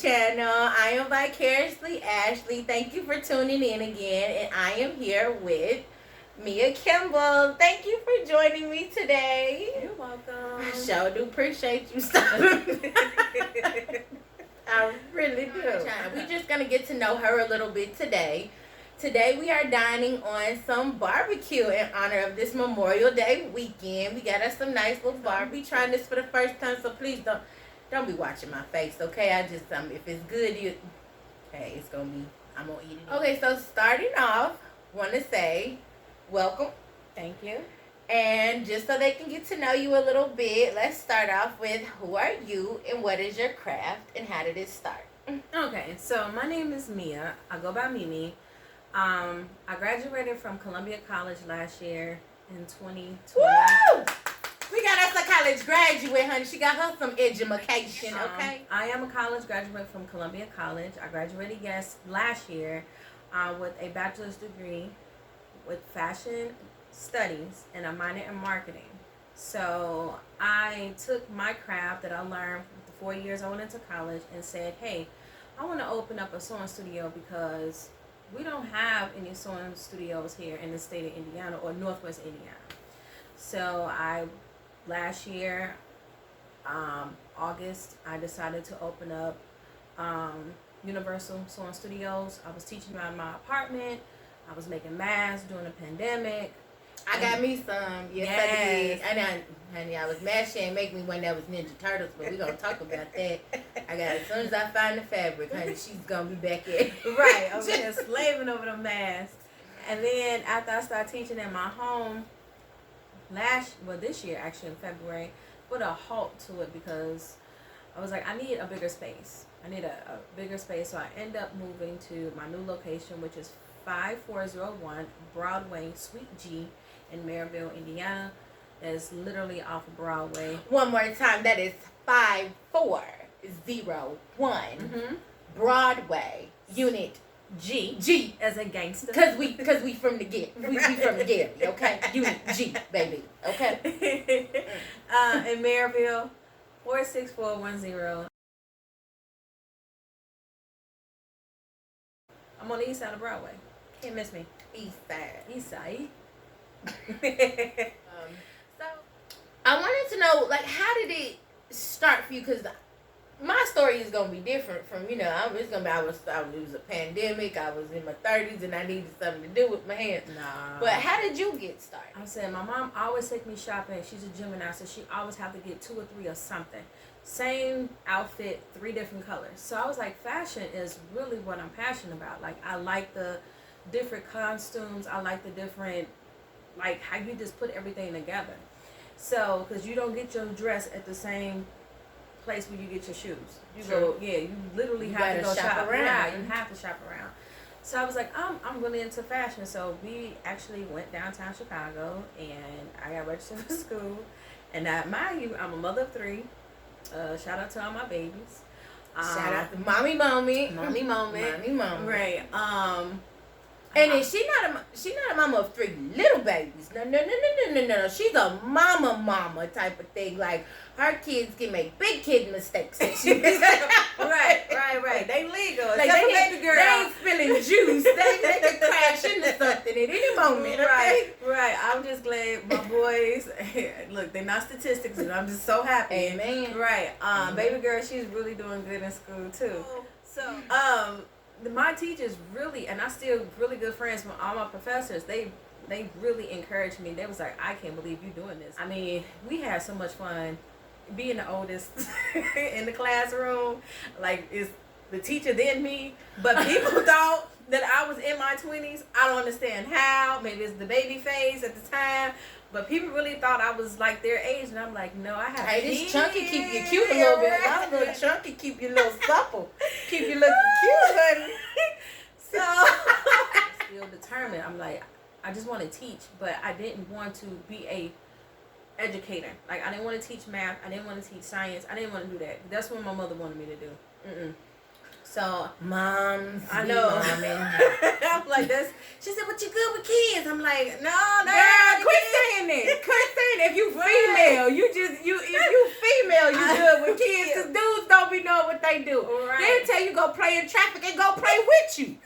channel. I am Vicariously Ashley. Thank you for tuning in again, and I am here with Kimble. Thank you for joining me today. You're welcome. I sure do appreciate you stopping. I really do. We're just gonna get to know her a little bit today. Today we are dining on some barbecue in honor of this Memorial Day weekend. We got us some nice little barbecue. Trying this for the first time, so please don't be watching my face, okay? I just if it's good, hey, it's gonna be. I'm gonna eat it. Okay, so starting off, want to say welcome. Thank you. And just so they can get to know you a little bit, let's start off with who are you and what is your craft and how did it start? Okay, so my name is Mia. I go by MiMi. I graduated from Columbia College last year in 2020. Woo! We got us a college graduate, honey. She got her some education, okay? I am a college graduate from Columbia College. I graduated last year with a bachelor's degree with fashion studies and a minor in marketing. So I took my craft that I learned the 4 years I went into college and said, hey, I want to open up a sewing studio because we don't have any sewing studios here in the state of Indiana or Northwest Indiana. So last year, August, I decided to open up Universal Sewing Studios. I was teaching around my apartment. I was making masks during the pandemic. I got me some. Yes, I did. Honey, I was mad she ain't make me one that was Ninja Turtles, but we're going to talk about that. I got it. As soon as I find the fabric, honey, she's going to be back in. Right. I was just slaving over the masks. And then after I started teaching in my home, this year, actually in February, put a halt to it because I was like, I need a bigger space. I need a bigger space. So I end up moving to my new location, which is 5401 Broadway, Suite G in Maryville, Indiana. That's literally off of Broadway. One more time, that is 5401 Broadway, Unit G as a gangster. Because we from the Gary. We from the Gary, okay? Unit G, baby, okay? In Maryville, 46410. I'm on the east side of Broadway. Can't miss me. East side. East side. So I wanted to know, like, how did it start for you? Because my story is gonna be different from it was a pandemic. I was in my 30s and I needed something to do with my hands. Nah. But how did you get started? I said my mom always take me shopping. She's a Gemini, so she always have to get 2 or 3 or something. Same outfit, 3 different colors. So I was like, fashion is really what I'm passionate about. Like, I like the different costumes. I like the different, like, how you just put everything together. So, because you don't get your dress at the same place where you get your shoes. You literally have to go shop around. Yeah, you have to shop around. So I was like, I'm really into fashion. So we actually went downtown Chicago and I got registered for school. And mind you, I'm a mother of 3. Shout out to all my babies. Shout out to Mommy Moment. Right. And then she not a mama of 3 little babies. No. She's a mama type of thing. Like, her kids can make big kid mistakes. Right. They legal. Like, baby girl. They ain't spilling juice. They can crash into something at any moment. Okay? Right. I'm just glad my boys. Look, they're not statistics, and I'm just so happy. Amen. Right. Baby girl, she's really doing good in school too. So my teachers really, and I still really good friends with all my professors, they really encouraged me. They was like, I can't believe you doing this. I mean, we had so much fun being the oldest in the classroom. Like, it's the teacher then me, but people thought that I was in my 20s. I don't understand how. Maybe it's the baby phase at the time. But people really thought I was like their age, and I'm like, no, I have. Hey, this chunky keep you cute a little bit. A little chunky keep you a little supple, keep you looking cute, honey. So I'm still determined. I'm like, I just want to teach, but I didn't want to be a educator. Like, I didn't want to teach math. I didn't want to teach science. I didn't want to do that. That's what my mother wanted me to do. So, Moms, I know. I'm like, she said, but you good with kids? I'm like, no. Quit saying it. Quit saying it. If you female, you good with kids. Because dudes don't don't be knowing what they do. Right. They'll tell you go play in traffic and go play with you.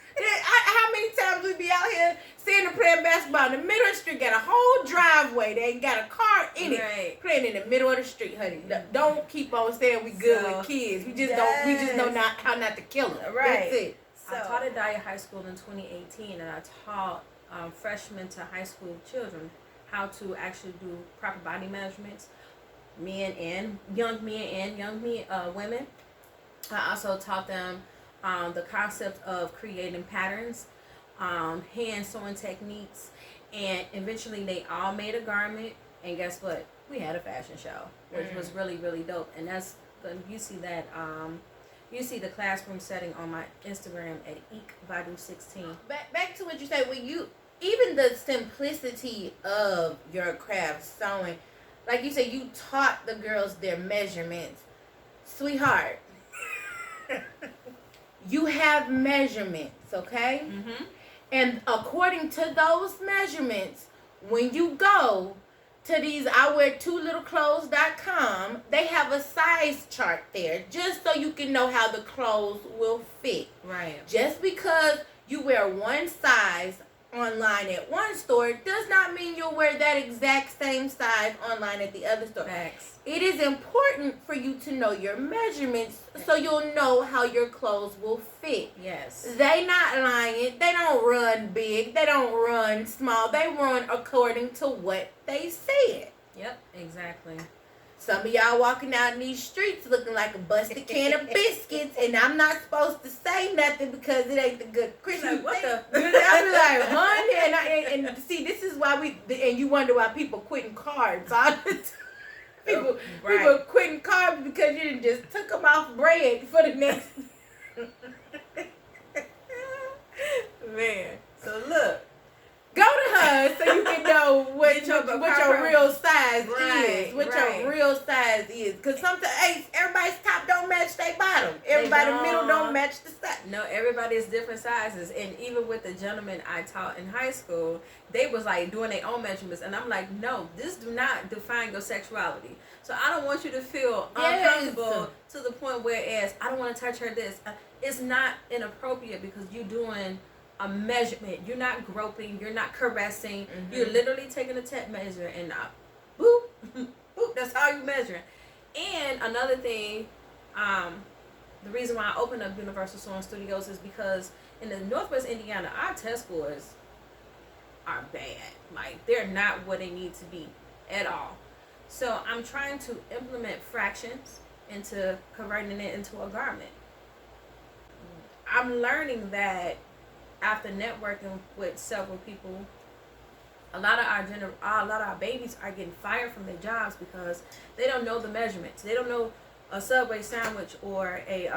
How many times we be out here seeing them playing basketball in the middle of the street, got a whole driveway, they ain't got a car in it, right. playing in the middle of the street, honey. Don't keep on saying we good with kids. We just don't. We just know how not to kill them. Right. That's it. So, I taught at Dyer High School in 2018, and I taught freshmen to high school children how to actually do proper body measurements, young men and young women. I also taught them the concept of creating patterns, hand sewing techniques, and eventually they all made a garment. And guess what? We had a fashion show, which was really, really dope. And that's you see that. You see the classroom setting on my Instagram at eekbadu16. Back to what you said, even the simplicity of your craft sewing, like you said, you taught the girls their measurements. Sweetheart, you have measurements, okay? Mm-hmm. And according to those measurements, when you go to these iwear2littleclothes.com, they have a size chart there just so you can know how the clothes will fit. Right. Just because you wear one size online at one store does not mean you'll wear that exact same size online at the other store. Facts. It is important for you to know your measurements so you'll know how your clothes will fit. Yes. They not lying. They don't run big. They don't run small. They run according to what they said. Yep, exactly. Some of y'all walking out in these streets looking like a busted can of biscuits, and I'm not supposed to say nothing because it ain't the good Christian. Like, what the? I be like, honey, and see, this is why and you wonder why people quitting carbs all the time. People quitting carbs because you didn't just took them off bread for the next. Man, so look. Go to her so you can know what your real size is. What your real size is. Because sometimes, hey, everybody's top don't match their bottom. Everybody's middle don't match the size. No, everybody's different sizes. And even with the gentlemen I taught in high school, they was like doing their own measurements. And I'm like, no, this do not define your sexuality. So I don't want you to feel uncomfortable to the point where it's, I don't want to touch her this. It's not inappropriate because you're doing a measurement. You're not groping. You're not caressing. Mm-hmm. You're literally taking a tape measure and boop, boop. That's how you measure. And another thing, the reason why I opened up Universal Sewing Studios is because in the Northwest Indiana, our test scores are bad. Like, they're not what they need to be at all. So I'm trying to implement fractions into converting it into a garment. I'm learning that after networking with several people, a lot of our babies are getting fired from their jobs because they don't know the measurements. They don't know a Subway sandwich or a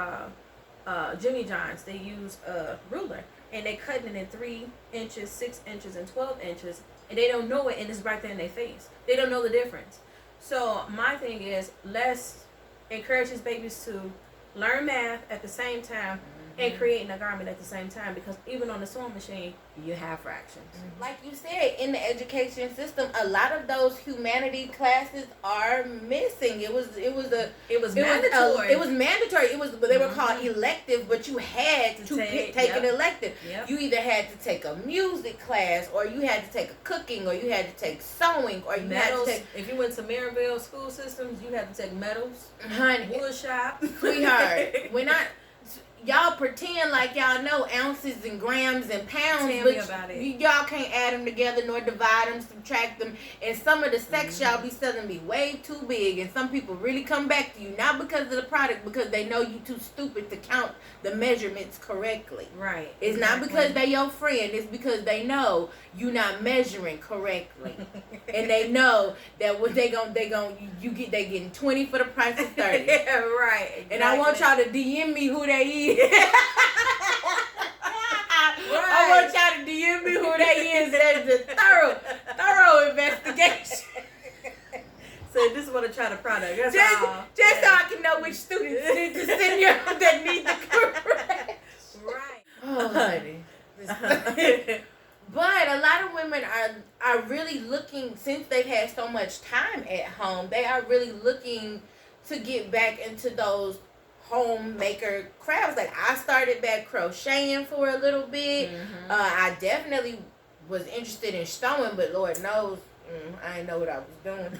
Jimmy John's. They use a ruler and they cutting it in 3 inches, 6 inches, and 12 inches, and they don't know it, and it's right there in their face. They don't know the difference. So my thing is, let's encourage these babies to learn math at the same time and creating a garment at the same time, because even on the sewing machine, you have fractions. Like you said, in the education system, a lot of those humanity classes are missing. It was mandatory. It was mandatory. They were called elective, but you had to take an elective. Yep. You either had to take a music class, or you had to take a cooking, or you had to take sewing, or you metals. had to take. If you went to Maryville school systems, you had to take metals, honey, wood shop, sweetheart. We're not. Y'all pretend like y'all know ounces and grams and pounds, but y'all can't add them together nor divide them, subtract them. And some of the sex y'all be selling be way too big, and some people really come back to you not because of the product, because they know you too stupid to count the measurements correctly. Right. It's not because they your friend. It's because they know you not measuring correctly, and they know that what they getting 20 for the price of 30. Yeah, right. Exactly. And I want y'all to DM me who they is. I want y'all to DM me who they is. That's a thorough investigation. So this is what I try to product. That's just so I can know which students need to send you that need the correct. Right. Oh, honey. But a lot of women are really looking, since they've had so much time at home, they are really looking to get back into those homemaker crafts. Like, I started back crocheting for a little bit. I definitely was interested in sewing, but Lord knows, I didn't know what I was doing.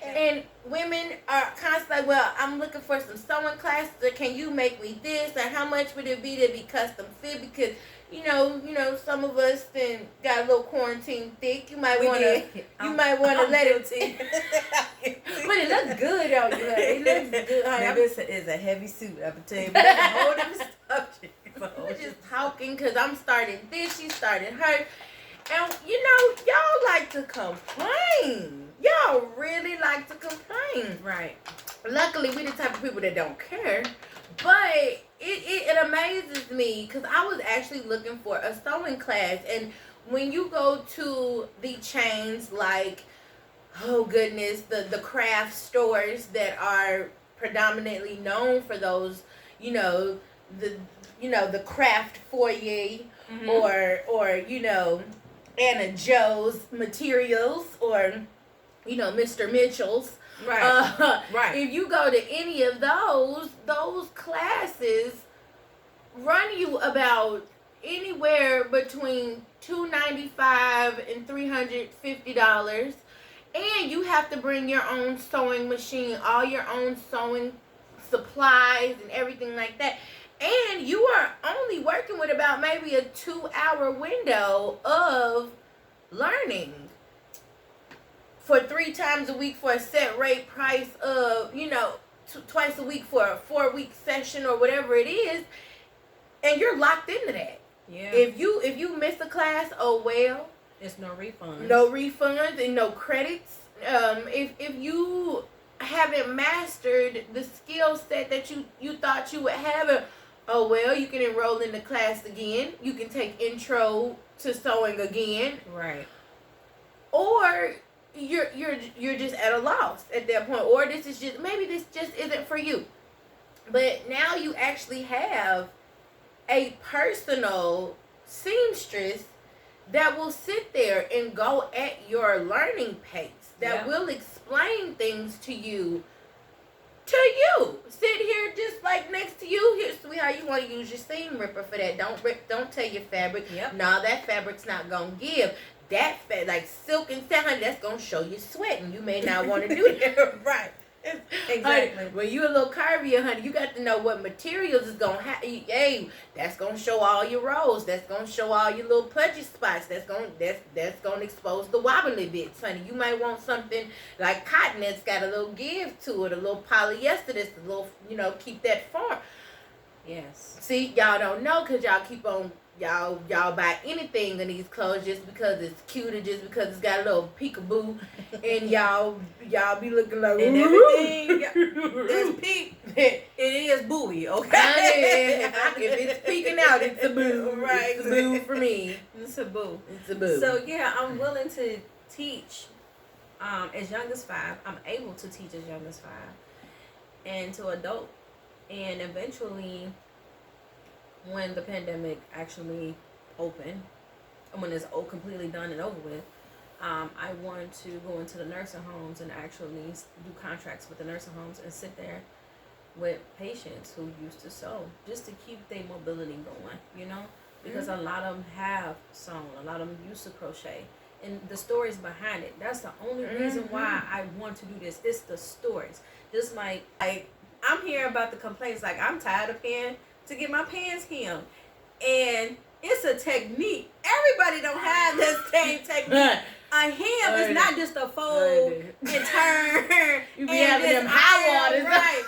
And women are constantly like, well, I'm looking for some sewing classes, or can you make me this, or how much would it be to be custom fit? Because you know, some of us then got a little quarantine thick. You might want to let it. But it looks good on you. It looks good. Maybe it's a heavy suit. I can tell you, but it's a whole different subject. We're just talking because I'm starting this. She started her. And, y'all like to complain. Y'all really like to complain. Right. Luckily, we the type of people that don't care. But it amazes me because I was actually looking for a sewing class. And when you go to the chains like, oh goodness, the craft stores that are predominantly known for those, the craft foyer, or Anna Joe's materials, or Mr. Mitchell's. Right. Right. If you go to any of those classes run you about anywhere between $295 and $350, and you have to bring your own sewing machine, all your own sewing supplies and everything like that. And you are only working with about maybe a 2-hour window of learning for 3 times a week for a set rate price of, twice a week for a 4-week session or whatever it is. And you're locked into that. Yeah. If you miss a class, oh well. There's no refunds. No refunds and no credits. If you haven't mastered the skill set that you thought you would have, oh well, you can enroll in the class again. You can take intro to sewing again. Right. Or you're just at a loss at that point. Or this just isn't for you. But now you actually have a personal seamstress that will sit there and go at your learning pace. That will explain things to you. Sit here just like next to you. Here, sweetheart, you want to use your seam ripper for that. Don't tear your fabric. Yep. No, that fabric's not going to give. That like silk and satin, honey, that's going to show you sweating. You may not want to do that. Right. Exactly. Honey, when you a little curvier, honey, you got to know what materials is gonna have. Hey, that's gonna show all your rolls. That's gonna show all your little pudgy spots. That's gonna expose the wobbly bits, honey. You might want something like cotton that's got a little give to it, a little polyester that's a little, keep that form. Yes. See, y'all don't know because y'all keep on. Y'all buy anything in these clothes just because it's cute and just because it's got a little peekaboo, and y'all be looking like, and everything is peak. It is booey, okay? If it's peeking out, it's a boo. Right, it's a boo for me. It's a boo. It's a boo. So yeah, I'm willing to teach as young as 5. I'm able to teach as young as 5, and to adult, and eventually, when the pandemic actually opened, and when it's completely done and over with, I want to go into the nursing homes and actually do contracts with the nursing homes and sit there with patients who used to sew, just to keep their mobility going, because a lot of them have sewn, a lot of them used to crochet, and the stories behind it. That's the only reason why I want to do this. It's the stories. Just like I'm hearing about the complaints, like I'm tired of paying to get my pants hemmed, and it's a technique. Everybody don't have the same technique. A hem is not just a fold and turn. You be having them high waters, right?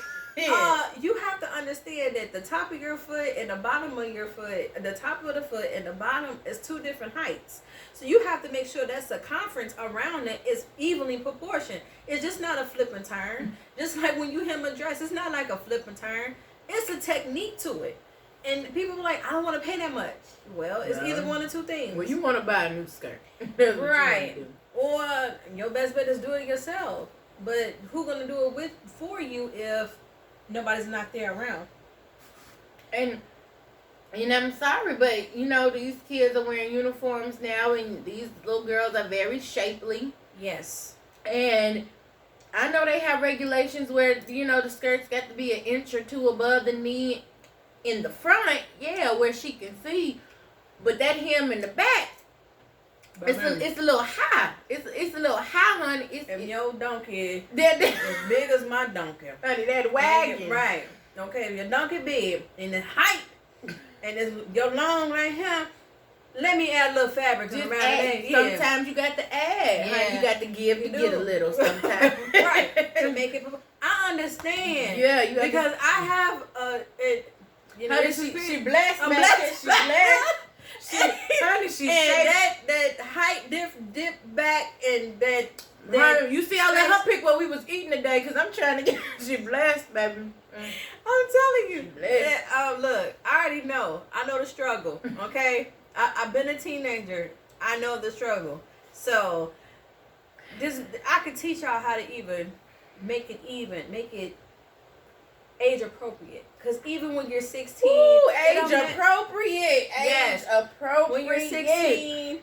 You have to understand that the top of your foot and the bottom of your foot, the top of the foot and the bottom is 2 different heights. So you have to make sure that circumference around it is evenly proportioned. It's just not a flip and turn. Just like when you hem a dress, it's not like a flip and turn. It's a technique to it. And people are like, I don't want to pay that much. Well, it's either one or 2 things. Well, you want to buy a new skirt. Right. Or your best bet is do it yourself. But who's going to do it for you if nobody's not there around? And I'm sorry, but these kids are wearing uniforms now, and these little girls are very shapely. Yes. And I know they have regulations where, you know, the skirts got to be an inch or two above the knee in the front, yeah, where she can see. But that hem in the back, it's a little high. It's a little high, honey. If your donkey that as big as my donkey, honey, that wagon, right? Okay, if your donkey big and the height and it's your long right here. Let me add a little fabric just around add. it. Sometimes you got to add. Yeah. Honey, you got to give to You get do. a little sometimes. Right. To make it. I understand. Yeah, you because I have you know, honey, she blessed. I'm man. blessed. She blessed. Honey, she and shaped. that height dip back and that Honey, you see, I let her pick what we was eating today because I'm trying to get. She blessed, baby. I'm telling you. Blessed. Look, I already know. I know the struggle. Okay. I've been a teenager. I know the struggle. So, I could teach y'all how to make it age appropriate. Because even when you're 16, age appropriate. Yes. Age appropriate. When you're 16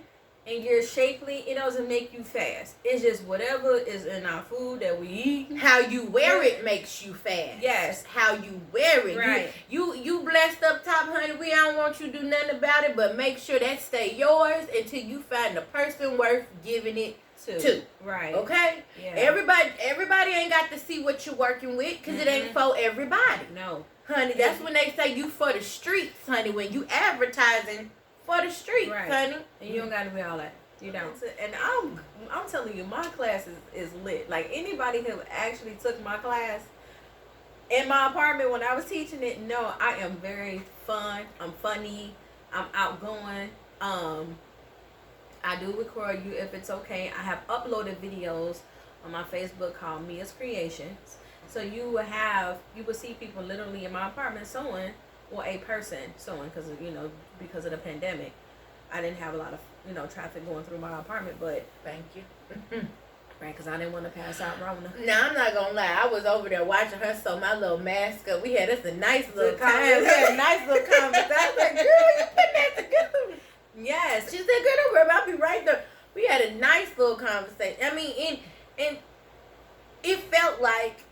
and you're shapely, it doesn't make you fast. It's just whatever is in our food that we eat. How you wear it makes you fast. Yes. How you wear it. Right. You blessed up top, honey. We don't want you to do nothing about it, but make sure that stay yours until you find the person worth giving it to. Right. Okay? Yeah. Everybody ain't got to see what you're working with because it ain't for everybody. No. Honey, that's when they say you for the streets, honey. When you advertising for the streets, Right. honey. And you don't got to be all that. You don't. And I'm telling you, my class is lit. Like, anybody who actually took my class in my apartment when I was teaching it, no, I am very fun. I'm funny. I'm outgoing. I do record you if it's okay. I have uploaded videos on my Facebook called Mia's Creations. So you will see people literally in my apartment sewing, or a person sewing, because of the pandemic. I didn't have a lot of traffic going through my apartment, but Thank you. right, because I didn't want to pass out Rona. Now, I'm not gonna lie. I was over there watching her sew my little mask up. We had us a nice little Good time. We had a nice little conversation. I was like, girl, you putting that together. Yes. She said, girl, don't worry, I'll be right there. We had a nice little conversation. I mean, and it felt like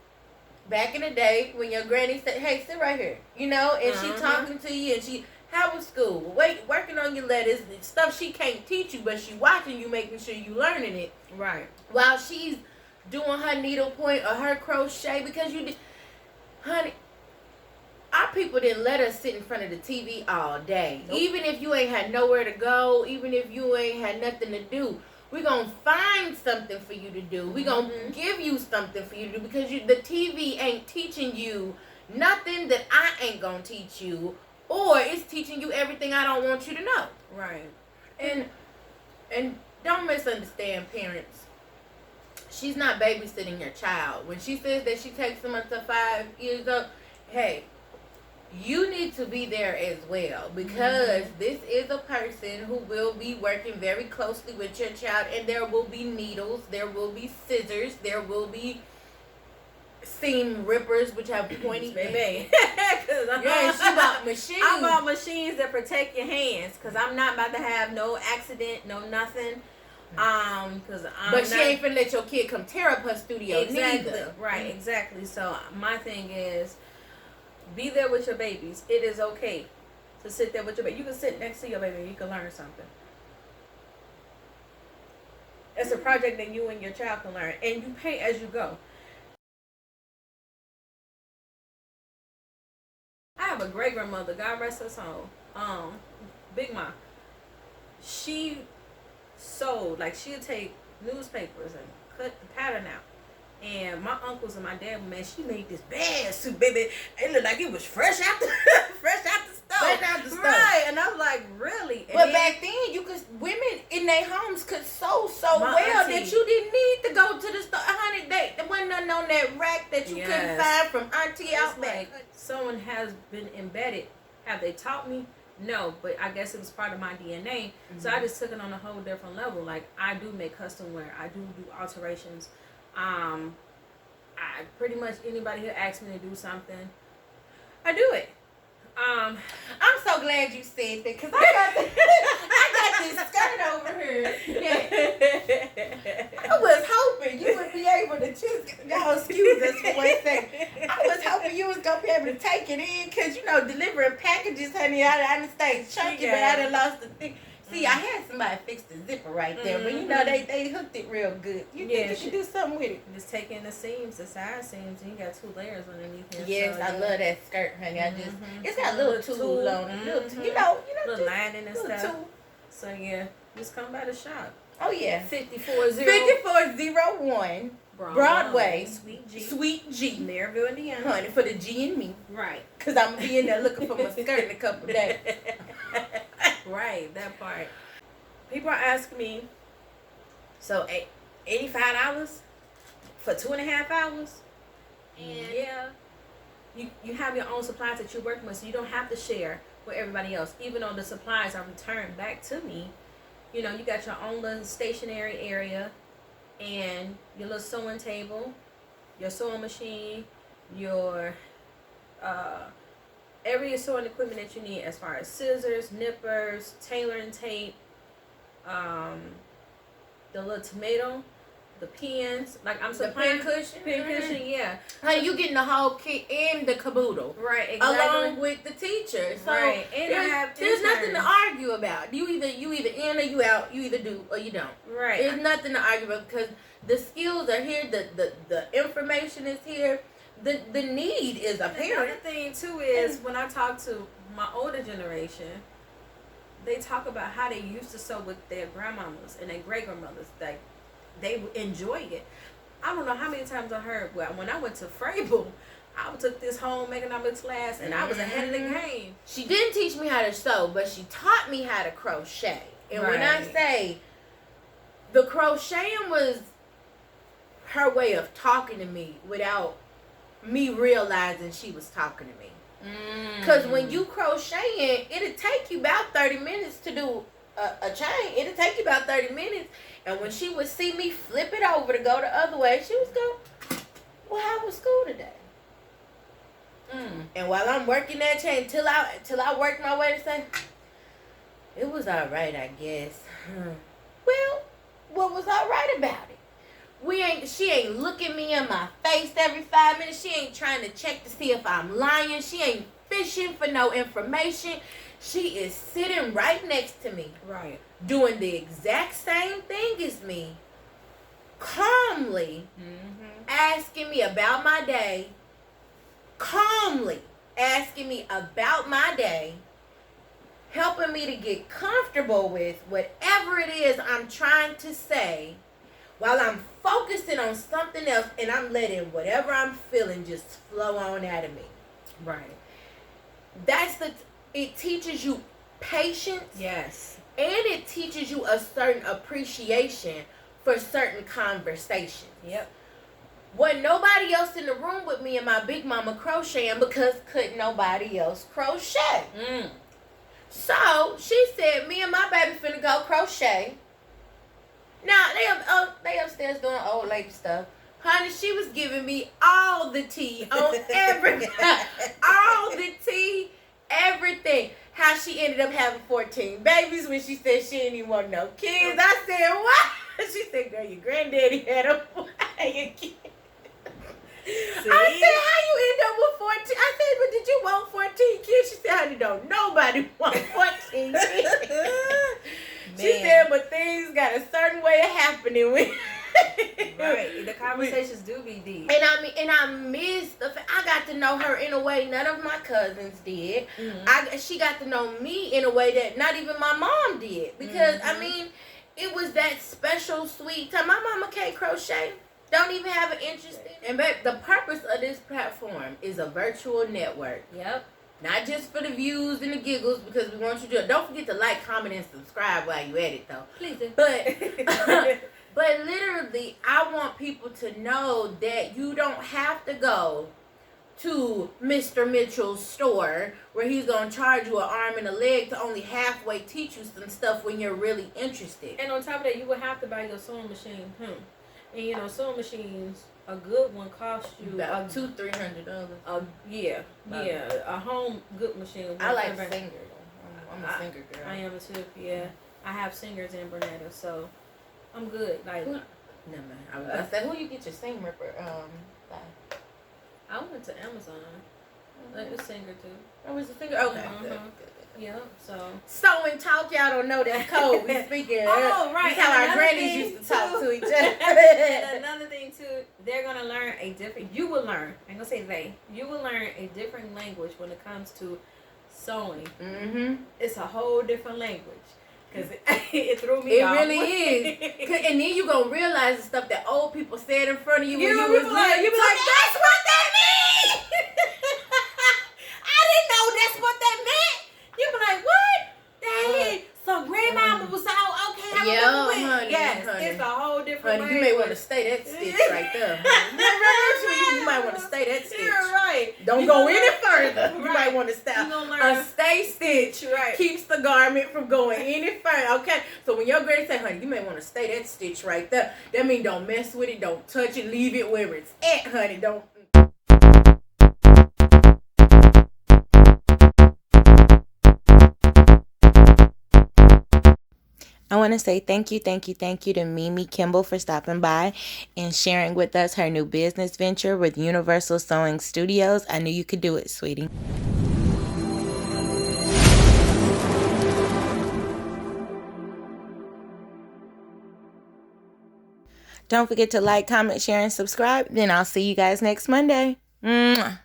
back in the day when your granny said, hey, sit right here. And she talking to you, and how was school? Working on your letters, stuff she can't teach you, but she watching you, making sure you learning it. Right. While she's doing her needlepoint or her crochet, because honey, our people didn't let us sit in front of the TV all day. Nope. Even if you ain't had nowhere to go, even if you ain't had nothing to do, we're going to find something for you to do. We're going to give you something for you to do, because the TV ain't teaching you nothing that I ain't going to teach you, or it's teaching you everything I don't want you to know. Right. And don't misunderstand, parents. She's not babysitting your child. When she says that she takes them until 5 years old, hey, you need to be there as well, because this is a person who will be working very closely with your child, and there will be needles, there will be scissors, there will be seam rippers, which have pointy baby. Yeah, she bought machines. I bought machines that protect your hands, because I'm not about to have no accident, no nothing. But she ain't finna let your kid come tear up her studio neither. Right, exactly. So my thing is, be there with your babies. It is okay to sit there with your baby. You can sit next to your baby and you can learn something. It's a project that you and your child can learn, and you pay as you go. I have a great grandmother, God rest her soul. Big Mom. She sewed, like, she'd take newspapers and cut the pattern out. And my uncles and my dad, man, she made this bad suit, baby. It looked like it was fresh out the stove. Right. And I was like, really? And but back then, women in their homes could sew so well that you didn't need to go to the store. Honey, there wasn't nothing on that rack that you couldn't find from Auntie out back. Like, someone has been embedded. Have they taught me? No, but I guess it was part of my DNA. So I just took it on a whole different level. Like, I do make custom wear. I do alterations. I pretty much, anybody who asks me to do something, I do it. I'm so glad you said that, because I got this skirt over here. I was hoping you would be able to choose. packages, honey. I done stayed chunky, but I done lost the thing. See, I had somebody fix the zipper right there, but you know they hooked it real good. You think you can do something with it? Just take in the seams, the side seams, and you got 2 layers underneath here. Yes, so, I love that skirt, honey. I just it's got a little tulle on it, little you know, little lining and stuff. Tulle. So yeah, just come by the shop. Oh yeah, 5401 Broadway, Sweet G, Maryville, Indiana. Honey, for the G and me, right? Cause I'm gonna be in there looking for my skirt in a couple days. Right, that part. People are asking me, so $85 for 2.5 hours, and yeah, you have your own supplies that you're working with, so you don't have to share with everybody else. Even though the supplies are returned back to me, you know, you got your own little stationary area, and your little sewing table, your sewing machine, your every sewing equipment that you need as far as scissors, nippers, tailoring tape, the little tomato, the pens, like I'm supplying the pin cushion, yeah. Honey, you getting the whole kit and the caboodle, right? Exactly. Along with the teacher, so right. And there's nothing to argue about. You either in or you out. You either do or you don't. Right. There's nothing to argue about because the skills are here. The information is here. The need is apparent. Another thing too is when I talk to my older generation, they talk about how they used to sew with their grandmamas and their great grandmothers. Like they enjoy it. I don't know how many times I heard. Well, when I went to Frable, I took this home economics class and I was ahead of the game. She didn't teach me how to sew, but she taught me how to crochet. And when I say the crocheting was her way of talking to me without me realizing she was talking to me. Because when you crocheting, it'll take you about 30 minutes to do a chain. It'll take you about 30 minutes. And when she would see me flip it over to go the other way, she was going, well, how was school today? And while I'm working that chain, till I work my way to say, it was all right, I guess. Well, what was all right about it? She ain't looking me in my face every 5 minutes. She ain't trying to check to see if I'm lying. She ain't fishing for no information. She is sitting right next to me. Right. Doing the exact same thing as me. Calmly asking me about my day. Calmly asking me about my day. Helping me to get comfortable with whatever it is I'm trying to say. While I'm focusing on something else and I'm letting whatever I'm feeling just flow on out of me. Right. It teaches you patience. Yes. And it teaches you a certain appreciation for certain conversations. Yep. Wasn't nobody else in the room with me and my big mama crocheting because couldn't nobody else crochet. So she said, me and my baby finna go crochet. Now, they upstairs doing old lady stuff. Honey, she was giving me all the tea on everything. All the tea, everything. How she ended up having 14 babies when she said she didn't even want no kids. I said, what? She said, girl, your granddaddy had a kid. I said, how you end up with 14? I said, but did you want 14 kids? She said, honey, don't nobody want 14 kids. She said, but things got a certain way of happening when right. The conversations do be deep. And I miss I got to know her in a way none of my cousins did. She got to know me in a way that not even my mom did. Because it was that special sweet time. My mama can't crochet. Don't even have an interest in it. And babe, the purpose of this platform is a virtual network. Yep. Not just for the views and the giggles, because we want you to don't forget to like, comment, and subscribe while you at it, though. Please do. But literally, I want people to know that you don't have to go to Mr. Mitchell's store where he's going to charge you an arm and a leg to only halfway teach you some stuff when you're really interested. And on top of that, you would have to buy your sewing machine. And sewing machines, a good one costs you about $200-300. Yeah. A home good machine. I like Singer. I'm a Singer girl. I am too. Yeah, I have Singers in Bernetta, so I'm good. Like, never mind. I said, who you get your Singer by? I went to Amazon. A singer too. I was a singer. Okay. Good. Yeah, so and talk, y'all don't know that code we speaking. Oh, right. That's how our grannies used to talk to each other. And another thing too, they're gonna learn a different. You will learn. I'm gonna say they. You will learn a different language when it comes to sewing. Mm-hmm. It's a whole different language. Cause it threw me off. It really is. And then you gonna realize the stuff that old people said in front of you when you was little. You be like, that's what that means. I didn't know that's what that meant. You be like, what? Dang. So grandmama was all okay. Honey, it's a whole different. Honey, you may want to stay that stitch right there. You might want to stay that stitch. You're right. Don't go any further. You might want to stop. A stay stitch keeps the garment from going any further. Okay. So when your granny say, honey, you may want to stay that stitch right there. That means don't mess with it. Don't touch it. Leave it where it's at, honey. Don't. I want to say thank you to MiMi Kimble for stopping by and sharing with us her new business venture with Universal Sewing Studios. I knew you could do it, sweetie. Don't forget to like, comment, share, and subscribe. Then I'll see you guys next Monday. Mwah.